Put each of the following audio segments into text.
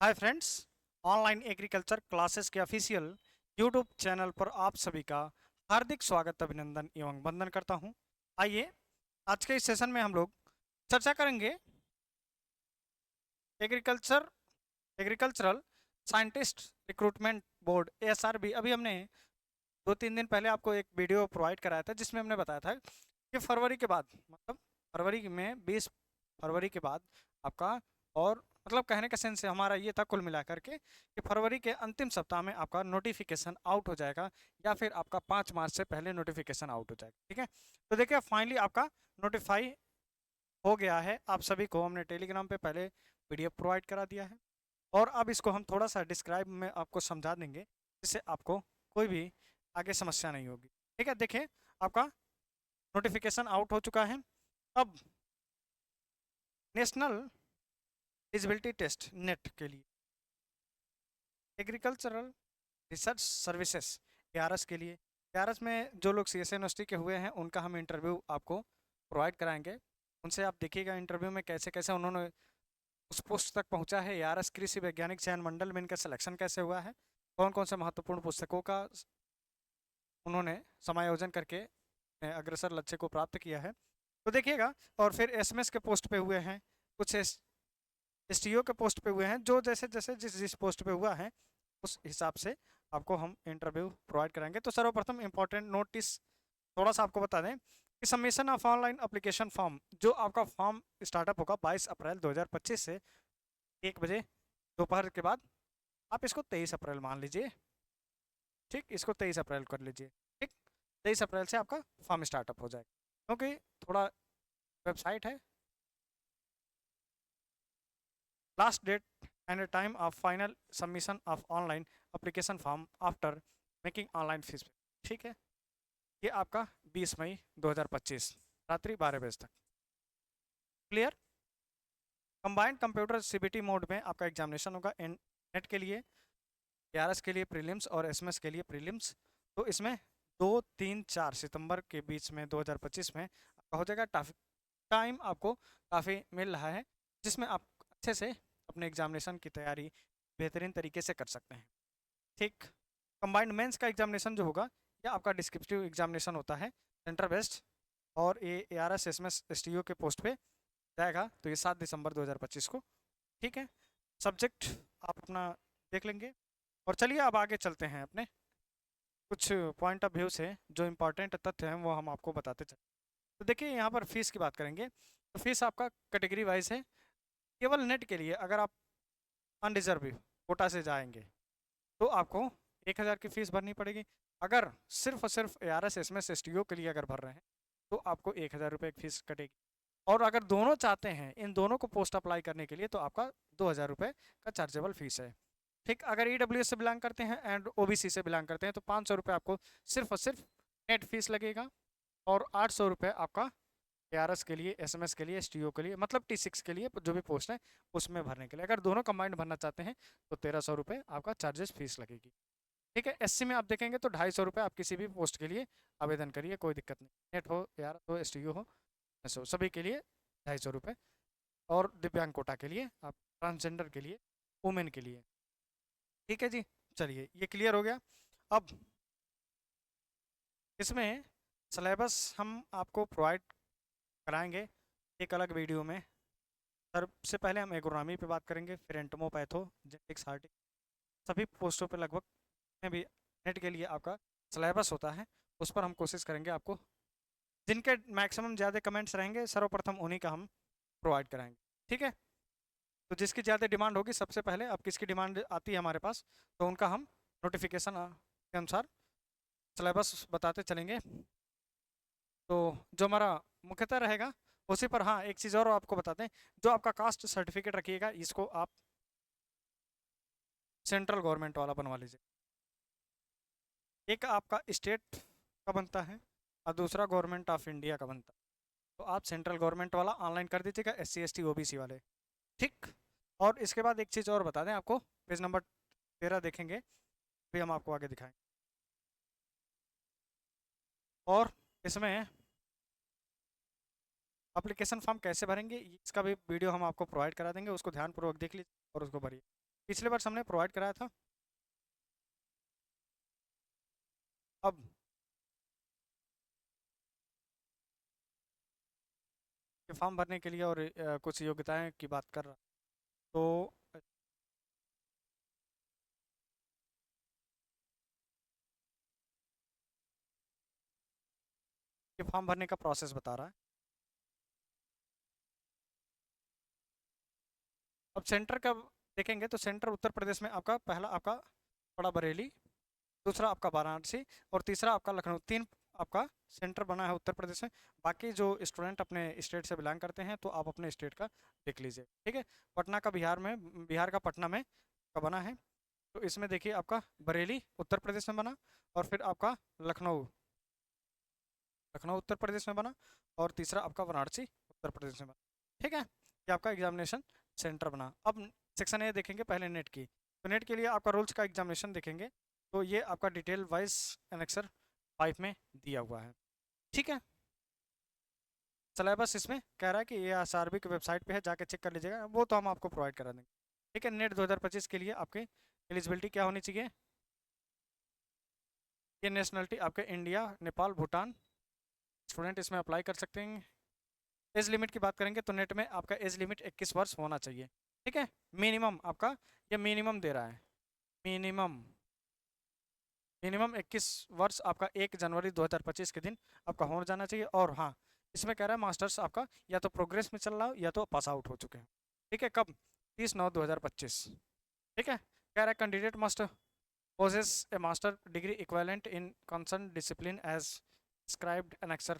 Hi friends, online agriculture classes के official YouTube channel पर आप सभी का हार्दिक स्वागत, अभिनंदन एवं वंदन करता हूं। आइए, आज के इस सेशन में हम लोग चर्चा करेंगे agriculture agricultural scientist recruitment board ASRB. अभी हमने 2-3 दिन पहले आपको एक वीडियो प्रोवाइड कराया था जिसमें हमने बताया था कि फरवरी के बाद, मतलब फरवरी में 20 फरवरी के बाद आपका, और मतलब कहने का सेंस हमारा ये था कुल मिलाकर के कि फरवरी के अंतिम सप्ताह में आपका नोटिफिकेशन आउट हो जाएगा या फिर आपका 5 मार्च से पहले नोटिफिकेशन आउट हो जाएगा। ठीक है, तो देखिए फाइनली आपका नोटिफाई हो गया है। आप सभी को हमने टेलीग्राम पे पहले पीडीएफ प्रोवाइड करा दिया है और अब इसको हम थोड़ा सा डिस्क्राइब में आपको समझा देंगे जिससे आपको कोई भी आगे समस्या नहीं होगी। ठीक है, देखिए आपका नोटिफिकेशन आउट हो चुका है। अब नेशनल एलिजिबिलिटी टेस्ट नेट के लिए एग्रीकल्चरल रिसर्च सर्विसेज एआरएस के लिए, एआरएस में जो लोग सीएसए यूनिवर्सिटी के हुए हैं उनका हम इंटरव्यू आपको प्रोवाइड कराएंगे। उनसे आप देखिएगा इंटरव्यू में कैसे कैसे उन्होंने उस पोस्ट तक पहुंचा है। एआरएस कृषि वैज्ञानिक चयन मंडल में इनका सिलेक्शन कैसे हुआ है, कौन कौन से महत्वपूर्ण पुस्तकों का उन्होंने समायोजन करके अग्रसर लक्ष्य को प्राप्त किया है, तो देखिएगा। और फिर एसएमएस के पोस्ट पे हुए हैं, कुछ एसटीओ के पोस्ट पे हुए हैं, जो जैसे जैसे जिस जिस पोस्ट पे हुआ है उस हिसाब से आपको हम इंटरव्यू प्रोवाइड कराएंगे। तो सर्वप्रथम इंपॉर्टेंट नोटिस थोड़ा सा आपको बता दें कि submission of online application form, जो आपका फॉर्म स्टार्टअप होगा 22 अप्रैल 2025 से 1 बजे दोपहर के बाद। आप इसको 23 अप्रैल मान लीजिए। ठीक, इसको 23 अप्रैल कर लीजिए। ठीक, 23 अप्रैल से आपका फॉर्म स्टार्टअप हो जाएगा, क्योंकि थोड़ा वेबसाइट है। Last date and time of final submission of online application form after making online fees. ठीक है, ये आपका 20 मई 2025 रात्रि 12 बजे तक। Clear. Combined computer CBT mode में आपका एग्जामिनेशन होगा नेट के लिए, एआरएस के लिए प्रीलिम्स और एसएमएस के लिए प्रीलिम्स। तो इसमें 2, 3, 4 सितंबर के बीच में 2025 में आपका हो जाएगा। टाइम आपको काफ़ी मिल रहा है जिसमें आप अच्छे से अपने एग्जामिनेशन की तैयारी बेहतरीन तरीके से कर सकते हैं। ठीक, कंबाइंड मेंस का एग्जामिनेशन जो होगा या आपका डिस्क्रिप्टिव एग्जामिनेशन होता है सेंटर बेस्ड, और ये A R S S M S S T O के पोस्ट पे जाएगा, तो ये 7 दिसंबर 2025 को। ठीक है, सब्जेक्ट आप अपना देख लेंगे। और चलिए अब आगे चलते हैं, अपने कुछ पॉइंट ऑफ व्यू से जो इम्पोर्टेंट तथ्य हैं वो हम आपको बताते चलें। तो देखिए यहाँ पर फीस की बात करेंगे, तो फीस आपका कैटेगरी वाइज है। केवल नेट के लिए अगर आप अनरिजर्व कोटा से जाएंगे तो आपको 1,000 की फीस भरनी पड़ेगी। अगर सिर्फ और सिर्फ A R S S M S S T O के लिए अगर भर रहे हैं तो आपको 1,000 रुपये की फीस कटेगी। और अगर दोनों चाहते हैं, इन दोनों को पोस्ट अप्लाई करने के लिए, तो आपका 2,000 रुपये का चार्जेबल फीस है। ठीक, अगर ईडब्ल्यू से बिलोंग करते हैं एंड ओबीसी से बिलोंग करते हैं तो 500 रुपये आपको सिर्फ और सिर्फ नेट फीस लगेगा, और 800 रुपये आपका एआरएस के लिए, एसएमएस के लिए, एसटीओ के लिए, मतलब टी6 के लिए जो भी पोस्ट है उसमें भरने के लिए। अगर दोनों कंबाइंड भरना चाहते हैं तो 1,300 रुपये आपका चार्जेस फीस लगेगी। ठीक है, एससी में आप देखेंगे तो 250 रुपये आप किसी भी पोस्ट के लिए आवेदन करिए, कोई दिक्कत नहीं। नेट हो, एआरएस हो, एसटीओ हो, एसओ, सभी के लिए 250 रुपये। और दिव्यांग कोटा के लिए, आप ट्रांसजेंडर के लिए, वुमेन के लिए। ठीक है जी, चलिए ये क्लियर हो गया। अब इसमें सिलेबस हम आपको प्रोवाइड कराएंगे एक अलग वीडियो में। सबसे पहले हम एग्रोनॉमी पे बात करेंगे, फिर एंटोमोपैथो, जेनेटिक्स, हार्टिक, सभी पोस्टों पे लगभग में भी नेट के लिए आपका सिलेबस होता है, उस पर हम कोशिश करेंगे आपको, जिनके मैक्सिमम ज़्यादा कमेंट्स रहेंगे सर्वप्रथम उन्हीं का हम प्रोवाइड कराएंगे। ठीक है, तो जिसकी ज़्यादा डिमांड होगी, सबसे पहले अब किसकी डिमांड आती है हमारे पास, तो उनका हम नोटिफिकेशन के अनुसार सिलेबस बताते चलेंगे। तो जो हमारा मुख्यतः रहेगा उसी पर, हाँ एक चीज़ और आपको बता दें, जो आपका कास्ट सर्टिफिकेट रखिएगा इसको आप सेंट्रल गवर्नमेंट वाला बनवा लीजिए। एक आपका स्टेट का बनता है और दूसरा गवर्नमेंट ऑफ इंडिया का बनता है, तो आप सेंट्रल गवर्नमेंट वाला ऑनलाइन कर दीजिएगा, S C S T O B C वाले। ठीक, और इसके बाद एक चीज़ और बता दें आपको, पेज नंबर 13 देखेंगे, फिर हम आपको आगे दिखाएंगे। और इसमें एप्लीकेशन फॉर्म कैसे भरेंगे इसका भी वीडियो हम आपको प्रोवाइड करा देंगे, उसको ध्यानपूर्वक देख लीजिए और उसको भरिए। पिछले वर्ष हमने प्रोवाइड कराया था। अब ये फॉर्म भरने के लिए और कुछ योग्यताएं की बात कर रहा, तो ये फॉर्म भरने का प्रोसेस बता रहा है। अब सेंटर का देखेंगे तो सेंटर उत्तर प्रदेश में आपका पहला आपका बड़ा बरेली, दूसरा आपका वाराणसी और तीसरा आपका लखनऊ, तीन आपका सेंटर बना है उत्तर प्रदेश में। बाकी जो स्टूडेंट अपने स्टेट से बिलोंग करते हैं तो आप अपने स्टेट का देख लीजिए, ठीक है। पटना का बिहार में, बिहार का पटना में का बना है, तो इसमें देखिए आपका बरेली उत्तर प्रदेश में बना, और फिर आपका लखनऊ, लखनऊ उत्तर प्रदेश में बना, और तीसरा आपका वाराणसी उत्तर प्रदेश में बना, ठीक है। ये आपका एग्जामिनेशन सेंटर बना। अब सेक्शन ए देखेंगे पहले नेट की, तो नेट के लिए आपका रूल्स का एग्जामिनेशन देखेंगे, तो ये आपका डिटेल वाइज एनेक्सर 5 में दिया हुआ है, ठीक है। सिलेबस इसमें कह रहा है कि ये एसआरबी की वेबसाइट पे है, जाके चेक कर लीजिएगा, वो तो हम आपको प्रोवाइड करा देंगे, ठीक है। नेट 2025 के लिए आपके एलिजिबिलिटी क्या होनी चाहिए, ये नेशनलिटी आपके इंडिया, नेपाल, भूटान स्टूडेंट इसमें अप्लाई कर सकते हैं। एज लिमिट की बात करेंगे तो नेट में आपका एज लिमिट 21 वर्ष होना चाहिए, ठीक है। मिनिमम आपका, ये मिनिमम दे रहा है, मिनिमम मिनिमम 21 वर्ष आपका 1 जनवरी 2025 के दिन आपका हो जाना चाहिए। और हाँ, इसमें कह रहा है मास्टर्स आपका या तो प्रोग्रेस में चल रहा हो या तो पास आउट हो चुके हैं, ठीक है। कब, 30/9/2025, ठीक है। कह रहा है candidate must possess a master degree equivalent in concerned discipline as described in Annexure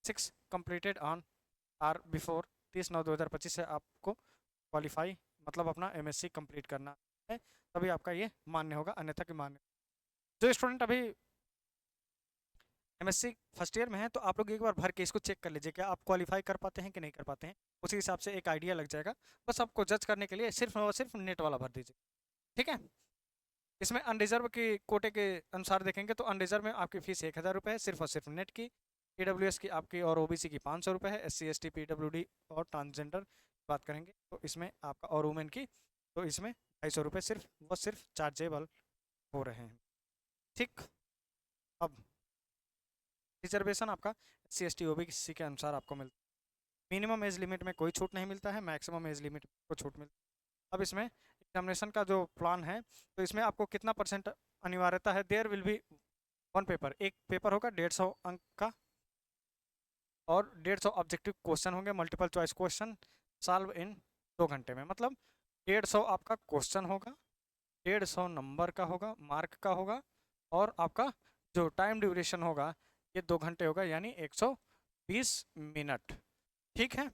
6 completed on और बिफोर 30/9/2025 से आपको क्वालिफाई मतलब अपना एमएससी कंप्लीट करना है, तभी आपका ये मान्य होगा, अन्यथा कि मान्य। जो स्टूडेंट अभी एमएससी फर्स्ट ईयर में है तो आप लोग एक बार भर के इसको चेक कर लीजिए, क्या आप क्वालिफाई कर पाते हैं कि नहीं कर पाते हैं, उसी हिसाब से एक आइडिया लग जाएगा। बस आपको जज करने के लिए सिर्फ और सिर्फ नेट वाला भर दीजिए, ठीक है। इसमें अनरिजर्व की कोटे के अनुसार देखेंगे तो अनरिजर्व में आपकी फीस 1,000 रुपये है, सिर्फ और सिर्फ नेट की। ईडब्ल्यूएस की आपकी और ओबीसी की 500 रुपये है। SC ST PWD और ट्रांसजेंडर बात करेंगे तो इसमें आपका, और वुमेन की तो इसमें 250 रुपये सिर्फ वो सिर्फ चार्जेबल हो रहे हैं, ठीक। अब रिजर्वेशन आपका SC ST OBC के अनुसार आपको मिलता है। मिनिमम एज लिमिट में कोई छूट नहीं मिलता है, मैक्सिमम एज लिमिट को छूट मिलती है। अब इसमें एग्जामिनेशन का जो प्लान है, तो इसमें आपको कितना परसेंट अनिवार्यता है, there will be one paper, एक पेपर होगा 150 अंक का, और 150 ऑब्जेक्टिव क्वेश्चन होंगे, मल्टीपल चॉइस क्वेश्चन सॉल्व इन 2 घंटे में। मतलब 150 आपका क्वेश्चन होगा, 150 नंबर का होगा, मार्क का होगा, और आपका जो टाइम ड्यूरेशन होगा ये 2 घंटे होगा, यानी 120 मिनट, ठीक है।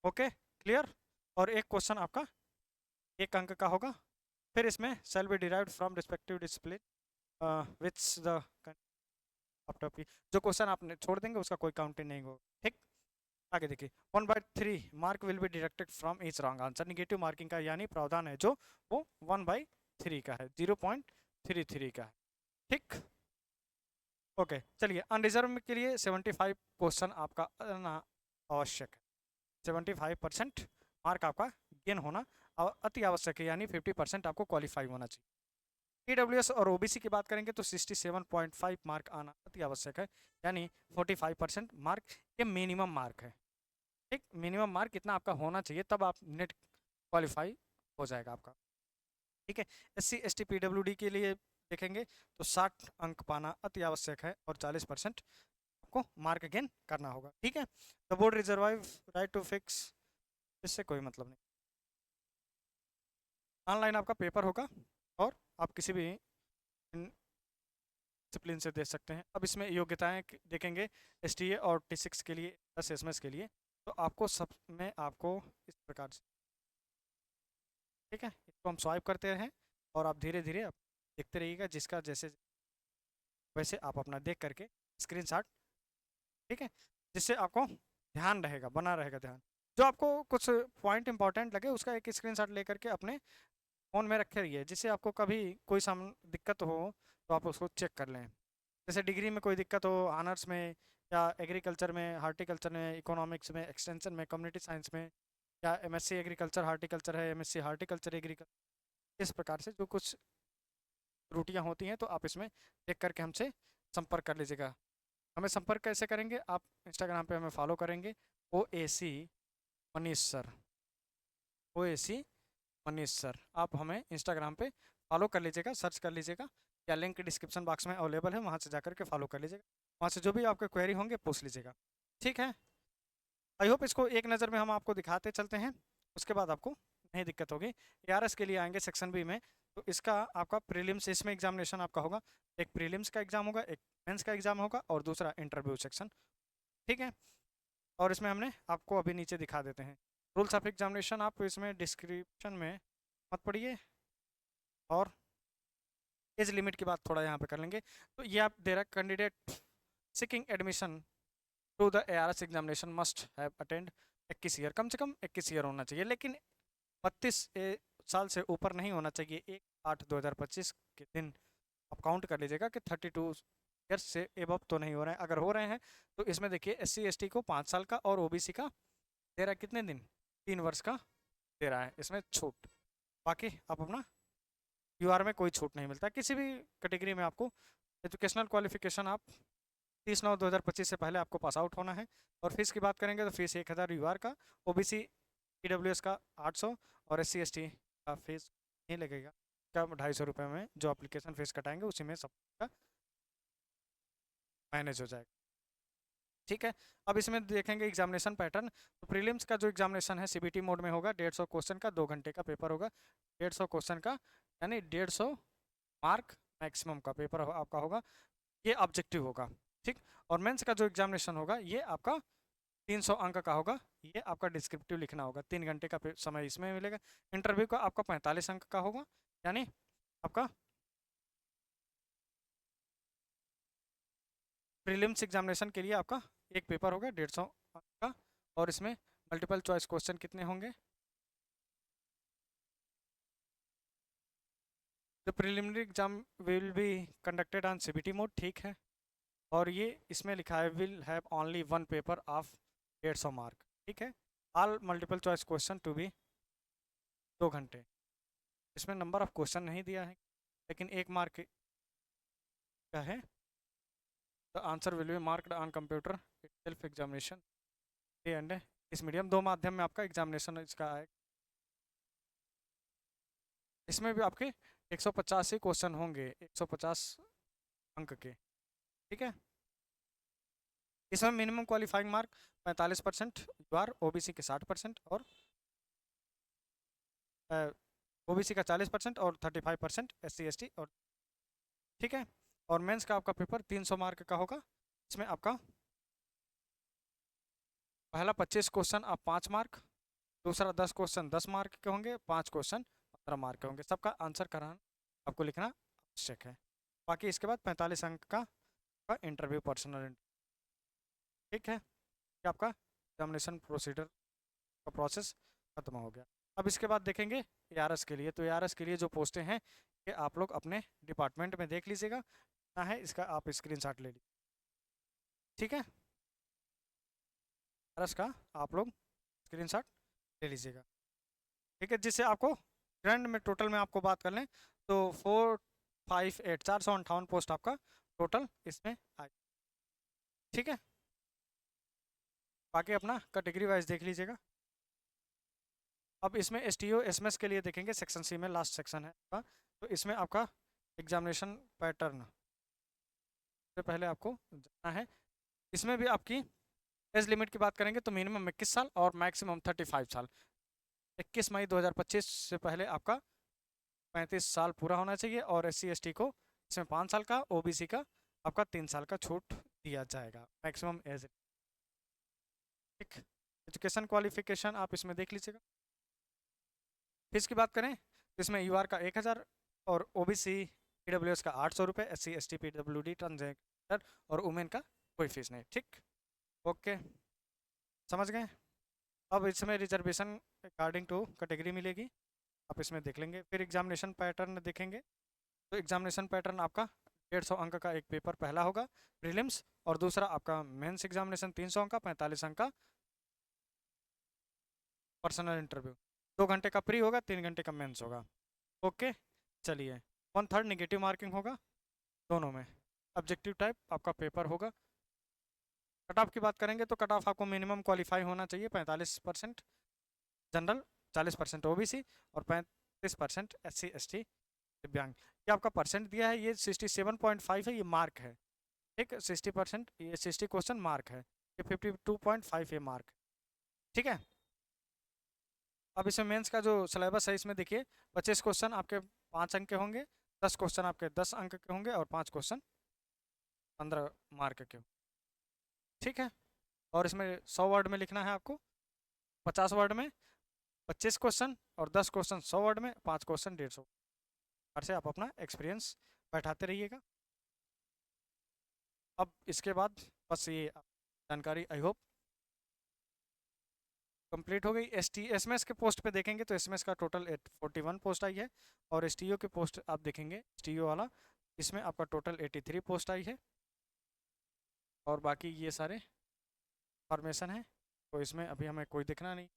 Okay, clear. और एक क्वेश्चन आपका 1 अंक का होगा। फिर इसमें shall be derived from respective discipline which the after P, जो क्वेश्चन आपने छोड़ देंगे उसका कोई काउंटिंग नहीं होगा, ठीक। आगे देखिए, 1/3 mark will be deducted from each wrong answer, negative marking का यानी प्रावधान है जो वो 1/3 का है, 0.33 का है, ठीक। ओके, चलिए अनरिजर्व के लिए 75 क्वेश्चन आपका आना आवश्यक है, 75% मार्क आपका गेन होना अति आवश्यक है, यानी 50% आपको क्वालिफाई होना चाहिए। ईडब्ल्यूएस और ओबीसी की बात करेंगे तो 67.5 मार्क आना अति आवश्यक है, यानी 45% मार्क ये मिनिमम मार्क है, ठीक। मिनिमम मार्क इतना आपका होना चाहिए, तब आप नेट क्वालिफाई हो जाएगा आपका, ठीक है। SC ST PWD के लिए देखेंगे तो 60 अंक पाना अति आवश्यक है, और 40% आपको मार्क गेन करना होगा, ठीक है। The board reserve right to fix, इससे कोई मतलब नहीं। ऑनलाइन आपका पेपर होगा, और आप किसी भी डिसिप्लिन से दे सकते हैं। अब इसमें योग्यताएं देखेंगे STA और T6 के लिए, SMS के लिए, तो आपको सब में आपको इस प्रकार से, ठीक है, इसको हम स्वाइप करते रहें और आप धीरे धीरे आप देखते रहिएगा, जिसका जैसे वैसे आप अपना देख करके स्क्रीनशॉट, ठीक है, जिससे आपको ध्यान रहेगा, बना रहेगा ध्यान। जो आपको कुछ पॉइंट इंपॉर्टेंट लगे उसका एक स्क्रीनशॉट लेकर के अपने फ़ोन में रखे रहिए, जिससे आपको कभी कोई दिक्कत हो तो आप उसको चेक कर लें। जैसे डिग्री में कोई दिक्कत हो, ऑनर्स में या एग्रीकल्चर में, हार्टिकल्चर में, इकोनॉमिक्स में, एक्सटेंशन में, कम्युनिटी साइंस में, या MSc एग्रीकल्चर हार्टिकल्चर है, MSc हार्टिकल्चर एग्रीकल्चर, इस प्रकार से जो कुछ त्रुटियां होती हैं तो आप इसमें देख करके हमसे संपर्क कर लीजिएगा। हमें संपर्क कैसे करेंगे? आप इंस्टाग्राम पे हमें फॉलो करेंगे, OAC Manish sir, OAC Manish sir. आप हमें इंस्टाग्राम पे फॉलो कर लीजिएगा, सर्च कर लीजिएगा, या लिंक डिस्क्रिप्शन बॉक्स में अवेलेबल है, वहाँ से जाकर के फॉलो कर लीजिएगा। वहाँ से जो भी आपके क्वेरी होंगे पूछ लीजिएगा, ठीक है। आई होप इसको एक नज़र में हम आपको दिखाते चलते हैं, उसके बाद आपको नहीं दिक्कत होगी। ARS के लिए आएंगे सेक्शन बी में, तो इसका आपका प्रीलिम्स, इसमें एग्जामिनेशन आपका होगा, एक प्रीलिम्स का एग्जाम होगा, एक मेंस का एग्जाम होगा और दूसरा इंटरव्यू सेक्शन, ठीक है। और इसमें हमने आपको अभी नीचे दिखा देते हैं रूल्स ऑफ एग्जामिनेशन, आप इसमें डिस्क्रिप्शन में मत पढ़िए, और एज लिमिट की बात थोड़ा यहाँ पे कर लेंगे। तो ये आप दे रहा है, candidate seeking admission to the ARS examination must have attend 21 year, कम से कम 21 ईयर होना चाहिए, लेकिन 32 साल से ऊपर नहीं होना चाहिए। 1/8/2025 के दिन आप काउंट कर लीजिएगा कि 32 ईयर्स से एबव तो नहीं हो रहे हैं। अगर हो रहे हैं तो इसमें देखिए SC ST को 5 साल का और OBC का दे रहा है कितने दिन, 3 वर्ष का दे रहा है इसमें छूट। बाकी आप अपना UR में कोई छूट नहीं मिलता किसी भी कैटेगरी में। आपको एजुकेशनल क्वालिफिकेशन आप 30/9/2025 से पहले आपको पास आउट होना है। और फीस की बात करेंगे तो फीस 1000 UR का, OBC EWS का 800 और SC ST का फीस नहीं लगेगा, क्या 250 रुपये में जो एप्लीकेशन फीस कटाएंगे उसी में सबका मैनेज हो जाएगा, ठीक है। अब इसमें देखेंगे एग्जामिनेशन पैटर्न। तो प्रीलिम्स का जो एग्जामिनेशन है CBT मोड में होगा, 150 क्वेश्चन का 2 घंटे का पेपर होगा। 150 क्वेश्चन का यानी 150 मार्क मैक्सिमम का पेपर आपका होगा, ये ऑब्जेक्टिव होगा, ठीक। और मेंस का जो एग्जामिनेशन होगा ये आपका 300 अंक का होगा, ये आपका डिस्क्रिप्टिव लिखना होगा, 3 घंटे का समय इसमें मिलेगा। इंटरव्यू का आपका 45 अंक का होगा, यानी आपका प्रीलिम्स एग्जामिनेशन के लिए आपका एक पेपर होगा 150 अंक का, और इसमें मल्टीपल चॉइस क्वेश्चन कितने होंगे? The preliminary exam will be conducted on CBT mode, ठीक है। और ये इसमें लिखा है will have only 1 paper of 150 mark, ठीक है। All multiple choice question to be 2 घंटे। इसमें नंबर ऑफ क्वेश्चन नहीं दिया है, लेकिन 1 मार्क का है। The answer will be marked on computer self examination and इस मीडियम, 2 माध्यम में आपका एग्जामिनेशन इसका है। इसमें भी आपके 150 ही क्वेश्चन होंगे, 150 अंक के, ठीक है। इसमें minimum qualifying mark 45% UR, OBC के 60% और OBC का 40% और 35% SC ST, और ठीक है। और मेंस का आपका पेपर 300 मार्क का होगा। इसमें आपका पहला 25 क्वेश्चन आप 5 मार्क, दूसरा 10 क्वेश्चन 10 मार्क के होंगे, 5 क्वेश्चन 15 मार्क के होंगे। सबका आंसर कराना आपको लिखना आवश्यक है। बाकी इसके बाद 45 अंक का इंटरव्यू पर्सनल, ठीक है। ये आपका एग्जामिनेशन प्रोसीडर का प्रोसेस खत्म हो गया। अब इसके बाद देखेंगे ARS के लिए। तो ARS के लिए जो पोस्टें हैं ये आप लोग अपने डिपार्टमेंट में देख लीजिएगा, ना है इसका आप स्क्रीनशॉट ले लीजिए, ठीक है। ARS का आप लोग स्क्रीनशॉट ले लीजिएगा, ठीक है। जिससे आपको ग्रैंड में टोटल में आपको बात कर लें तो 458 पोस्ट आपका टोटल इसमें आए, ठीक है। बाकी अपना कैटेगरी वाइज देख लीजिएगा। अब इसमें STO SMS के लिए देखेंगे, सेक्शन C में लास्ट सेक्शन है आपका। तो इसमें आपका एग्जामिनेशन पैटर्न से पहले आपको जानना है। इसमें भी आपकी एज लिमिट की बात करेंगे तो मिनिमम 21 साल और मैक्सिमम 35 साल। 21 मई 2025 से पहले आपका 35 साल पूरा होना चाहिए, और SC ST को इसमें 5 साल का, OBC का आपका 3 साल का छूट दिया जाएगा मैक्सिमम एज, ठीक। एजुकेशन क्वालिफिकेशन आप इसमें देख लीजिएगा। फीस की बात करें तो इसमें UR का 1000 और OBC PWS का 800 रुपये, SC ST PWD ट्रांसजेंडर और वुमेन का कोई फीस नहीं, ठीक। ओके, समझ गए। अब इसमें रिजर्वेशन अकॉर्डिंग टू कैटेगरी मिलेगी, आप इसमें देख लेंगे। फिर एग्जामिनेशन पैटर्न देखेंगे तो एग्जामिनेशन पैटर्न आपका 150 अंक का एक पेपर पहला होगा प्रीलिम्स, और दूसरा आपका मेंस एग्जामिनेशन 300 अंक का, 45 अंक का पर्सनल इंटरव्यू, 2 घंटे का प्री होगा, 3 घंटे का मेंस होगा। ओके, चलिए। 1/3 नेगेटिव मार्किंग होगा दोनों में। ऑब्जेक्टिव टाइप आपका पेपर होगा। कट ऑफ की बात करेंगे तो कट ऑफ आपको मिनिमम क्वालिफाई होना चाहिए 45% जनरल, 40% ओबीसी और 35% SC ST दिव्यांग। ये आपका परसेंट दिया है, ये 67.5 है, ये मार्क है। ठीक, 60%, ये 60 क्वेश्चन मार्क है, ये 52.5 ये मार्क। ठीक है। अब इसमें मेंस का जो सिलेबस है, इसमें देखिए 25 क्वेश्चन आपके 5 अंक के होंगे, 10 क्वेश्चन आपके 10 अंक के होंगे और 5 क्वेश्चन 15 मार्क के। ठीक है। और इसमें 100 वर्ड में लिखना है आपको, 50 वर्ड में 25 क्वेश्चन और 10 क्वेश्चन 100 वर्ड में, 5 क्वेश्चन 150। और से आप अपना एक्सपीरियंस बैठाते रहिएगा। अब इसके बाद बस ये जानकारी आई होप कंप्लीट हो गई। एसएमएस के पोस्ट पे देखेंगे तो एसएमएस का टोटल 41 पोस्ट आई है, और एसटीओ के पोस्ट आप देखेंगे एसटीओ वाला, इसमें आपका टोटल 83 पोस्ट आई है। और बाकी ये सारे फॉर्मेशन है, तो इसमें अभी हमें कोई दिखना नहीं,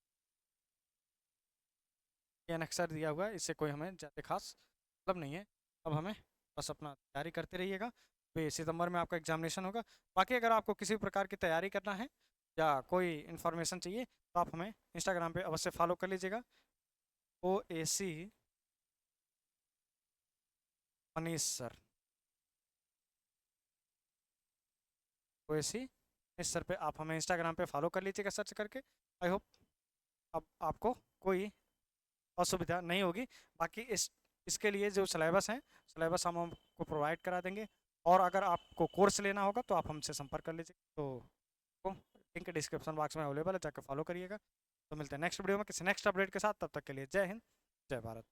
ये अक्सर दिया हुआ है, इससे कोई हमें ज़्यादा खास मतलब नहीं है। अब हमें बस अपना तैयारी करते रहिएगा। तो सितंबर में आपका एग्जामिनेशन होगा। बाकी अगर आपको किसी भी प्रकार की तैयारी करना है या कोई इन्फॉर्मेशन चाहिए तो आप हमें इंस्टाग्राम पे अवश्य फॉलो कर लीजिएगा, OAC Manish sir, OAC Manish sir पे आप हमें इंस्टाग्राम पे फॉलो कर लीजिएगा सर्च करके। आई होप अब आपको कोई असुविधा नहीं होगी। बाकी इसके लिए जो सिलेबस है, सिलेबस हम आपको प्रोवाइड करा देंगे। और अगर आपको कोर्स लेना होगा तो आप हमसे संपर्क कर लीजिए, तो लिंक डिस्क्रिप्शन बॉक्स में अवेलेबल है, जाकर फॉलो करिएगा। तो मिलते हैं नेक्स्ट वीडियो में किसी नेक्स्ट अपडेट के साथ, तब तक के लिए जय हिंद, जय भारत।